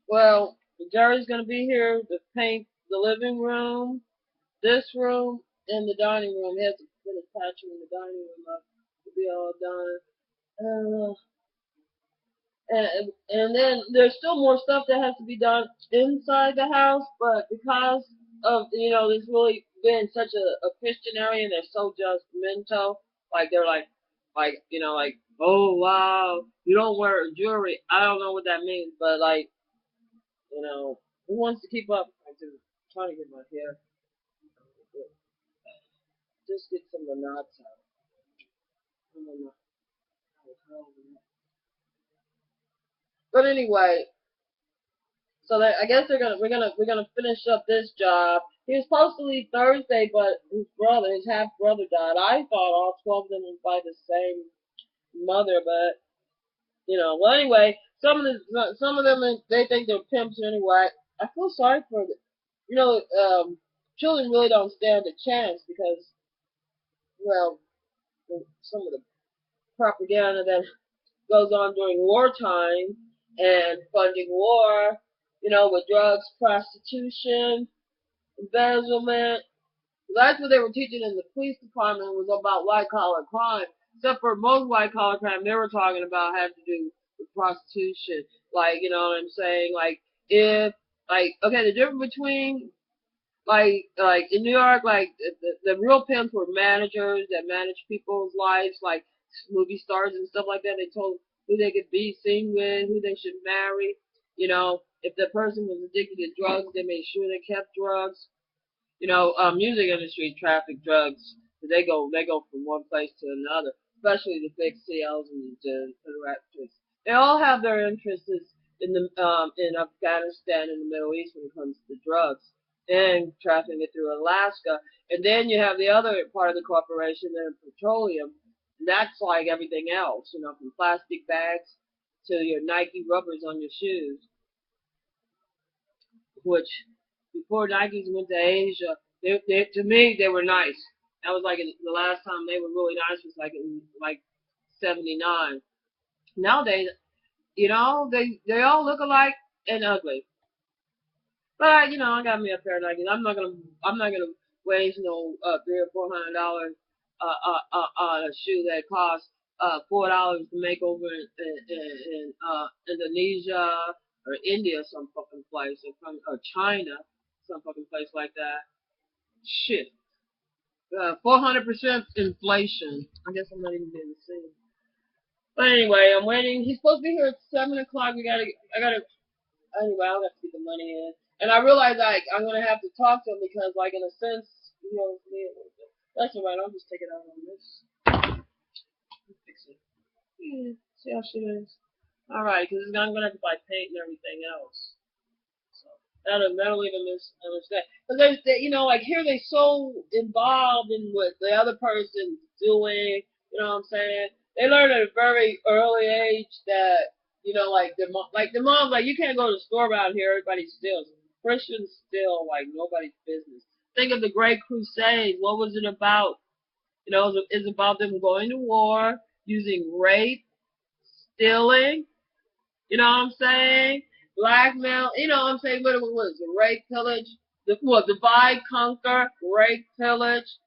Well, Jerry's gonna be here to paint the living room, this room, and the dining room. He has to finish patching the dining room up to be all done. Uh, and then there's still more stuff that has to be done inside the house, but because of this really been such a Christian area and they're so judgmental, like they're like like, oh wow, you don't wear jewelry. I don't know what that means, but like who wants to keep up? I'm trying to get my hair, just get some of the knots out. I don't know how. But anyway, so I guess we're gonna finish up this job. He was supposed to leave Thursday, but his half brother died. I thought all 12 of them was by the same mother, but well anyway, some of them they think they're pimps anyway. I feel sorry for the children really don't stand a chance because well some of the propaganda that goes on during wartime and funding war, with drugs, prostitution, embezzlement. That's what they were teaching in the police department was about white collar crime. Except for most white collar crime they were talking about had to do with prostitution. Like, you know what I'm saying? Like if okay, the difference between like in New York, like the real pimps were managers that managed people's lives, like movie stars and stuff like that. They told who they could be seen with, who they should marry. If the person was addicted to drugs, they made sure they kept drugs. Music industry traffic drugs. They go from one place to another, especially the big CLs and the directors. They all have their interests in Afghanistan and the Middle East when it comes to drugs and trafficking it through Alaska. And then you have the other part of the corporation, that is petroleum. And that's like everything else, from plastic bags to your Nike rubbers on your shoes, which before Nikes went to Asia, to me they were nice. That was like the last time they were really nice was like in like '79. Nowadays, they all look alike and ugly. But I got me a pair of Nikes. I'm not gonna waste no $300 or $400 on a shoe that costs $4 to make over in Indonesia or India, some fucking place, or China, some fucking place like that. Shit. 400% inflation. I guess I'm not even getting to see. But anyway, I'm waiting. He's supposed to be here at 7 o'clock. I gotta. Anyway, I'll have to get the money in. And I realize like I'm gonna have to talk to him because, like, in a sense, he owes me a little bit. That's alright. I'll just take it out on this. Fix it. Yeah, see how shit is. All right, because I'm gonna have to buy paint and everything else. So that'll even understand. Because like here they so involved in what the other person's doing. You know what I'm saying? They learn at a very early age that the mom, like, you can't go to the store around here. Everybody steals. Christians steal like nobody's business. Think of the Great Crusade. What was it about? It's about them going to war, using rape, stealing, you know what I'm saying? Blackmail, you know what I'm saying? What it was, rape, pillage, divide, conquer, rape, pillage,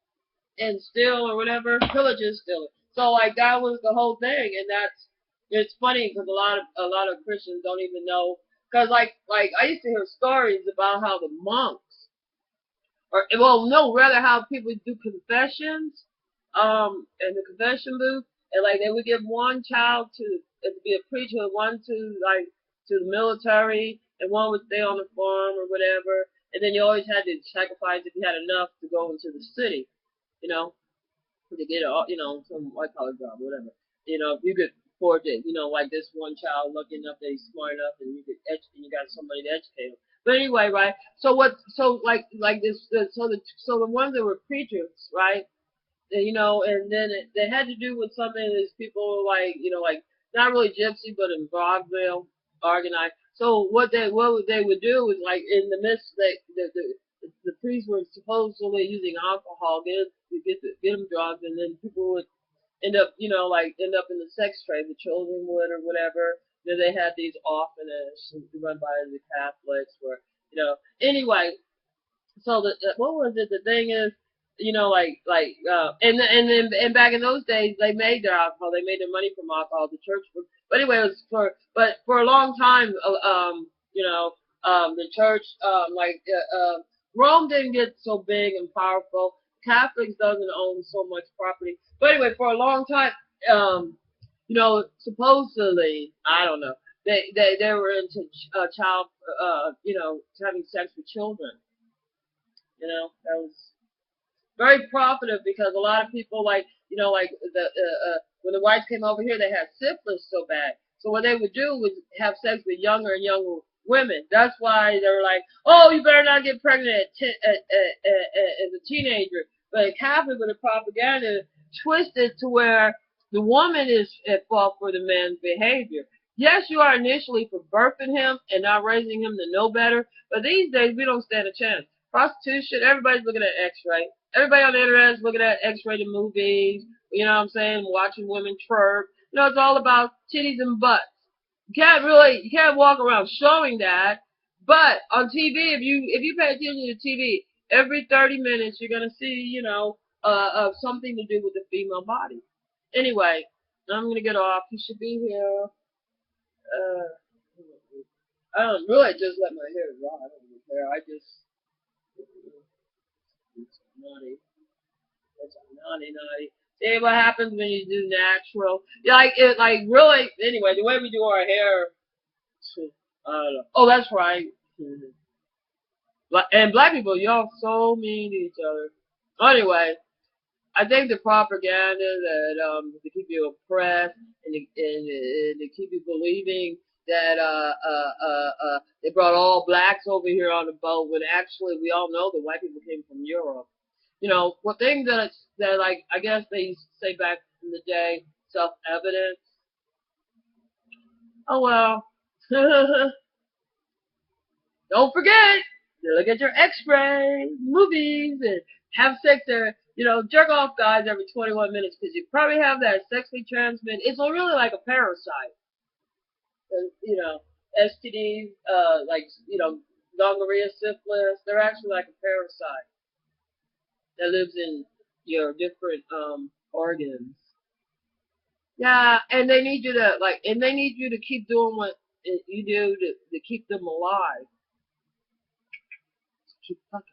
and steal or whatever. Pillage is stealing. So like that was the whole thing, and it's funny because a lot of Christians don't even know. Because like I used to hear stories about how the monks, or well, no, rather how people do confessions, in the confession booth, and like they would give one child to be a preacher, one to the military, and one would stay on the farm or whatever, and then you always had to sacrifice if you had enough to go into the city, you know, to get some white collar job, or whatever. If you could afford it, like this one child lucky enough that he's smart enough and you got somebody to educate him. But anyway, right? So what? So like this. So the ones that were preachers, right? And then they had to do with some of these people, like like not really gypsy, but in vaudeville, organized. So what they would do is, like, in the midst, the priests were supposedly using alcohol, get them drunk, and then people would end up in the sex trade. The children would, or whatever. Then they had these orphanages run by the Catholics, where Anyway, so what was it? The thing is, and back in those days, they made their alcohol. They made their money from alcohol. The church, but anyway, it was but for a long time, the church, Rome didn't get so big and powerful. Catholics doesn't own so much property. But anyway, for a long time, supposedly, I don't know, they were into child, having sex with children. That was very profitable because a lot of people when the whites came over here, they had syphilis so bad. So what they would do was have sex with younger and younger women. That's why they were like, oh, you better not get pregnant as a teenager. But Catholic with the propaganda twisted to where the woman is at fault for the man's behavior. Yes, you are initially for birthing him and not raising him to know better, but these days we don't stand a chance. Prostitution, everybody's looking at X-ray. Everybody on the internet is looking at X-rated movies, you know what I'm saying, watching women twerk. It's all about titties and butts. You can't walk around showing that, but on TV, if you pay attention to TV, every 30 minutes you're going to see, something to do with the female body. Anyway, I'm going to get off. You should be here. I don't really just let my hair dry. I don't really care. I just, it's naughty. It's naughty. See what happens when you do natural. Really. Anyway, the way we do our hair. I don't know. Oh, that's right. And black people, y'all so mean to each other. Anyway, I think the propaganda that to keep you oppressed and to keep you believing that they brought all blacks over here on the boat when actually we all know that white people came from Europe. What things that I guess they used to say back in the day, self-evident. Oh well. Don't forget to look at your X-ray movies and have sex there. Jerk off guys every 21 minutes because you probably have that sexually transmitted. It's really like a parasite. STDs, gonorrhea, syphilis. They're actually like a parasite that lives in your different organs. Yeah, and they need you to keep doing what you do to keep them alive. Keep fucking